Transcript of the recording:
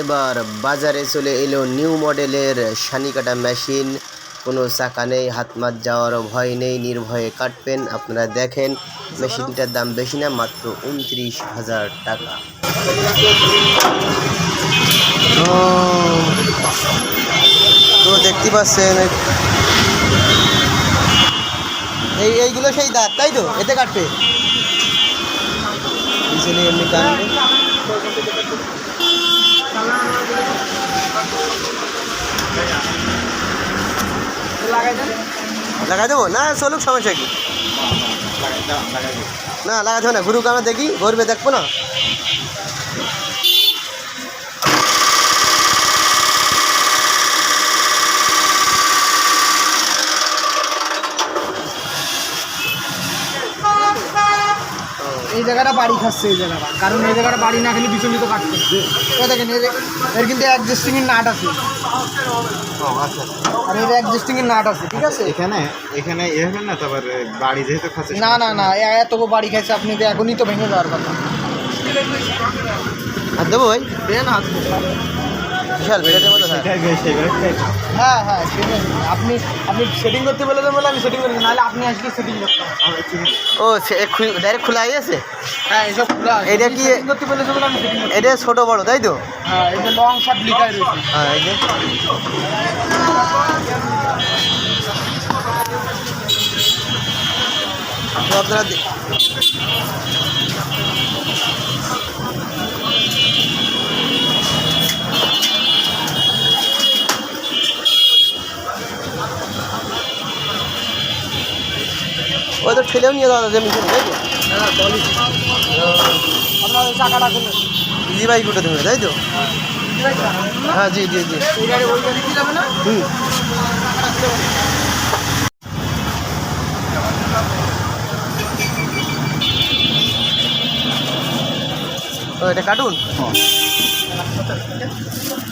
এবার বাজারে চলে এলো নিউ মডেলের সানি কাটা মেশিন। কোনো চাকা নেই, হাত মাত যাওয়ার ভয় নেই, নির্ভয়ে কাটবেন। আপনারা দেখেন মেশিনটার দাম বেশি না, মাত্র 29,000 টাকা। তো দেখতে পাচ্ছেন এইগুলো সেই দাঁত, তাই তো? এতে কাটবে এমনি কাটবে। লাগাই দেবো না? চলুক, সমস্যা কি? না লাগাতে হবে না, ঘুরুক, আমরা দেখি, ঘুরবে, দেখবো না। এই জায়গাটা বাড়ি খাচ্ছে, এই জায়গাটা, কারণ এই জায়গাটা বাড়ি না খেলে বিচলিত কাটছে। দেখেন এর কিন্তু অ্যাডজাস্টিং এর নাট আছে। আচ্ছা, আর এর অ্যাডজাস্টিং এর নাট আছে, ঠিক আছে। এখানে এখানে না, তারপর বাড়ি যেহেতু খাচ্ছে। না না না, এত বাড়ি খাইছে, আপনি তো এখনই তো ভেঙে যাওয়ার কথা। হাত দেবো ভাই? দেন হাত। বিশাল বেড়েছে মতো। হ্যাঁ হ্যাঁ, আপনি আপনি সেটিং করতে বলে বলে আমি সেটিং করি, নাহলে আপনি আজকে সেটিং করতাম। ও ডাইরেক্ট খোলা হয়ে গেছে? হ্যাঁ, এইসব খোলা। এটা কি করতে বলে বলে আমি সেটিং করি। এটা ছোট বড়, তাই তো? হ্যাঁ, এই যে লং শট লিখাই রয়েছে। হ্যাঁ, এই যে তো আপনারা ওই তো ঠেলেও নিয়ে যাওয়া যাবে মিশন, তাই তো? হ্যাঁ, বলি আপনার ওই চাকাটা খুলে ইজি বাইক উঠে দেবে, তাই তো? হ্যাঁ, জি জি জি। ওই গাড়ি কি যাবে না? হুম। ও, এটা কার্টুন?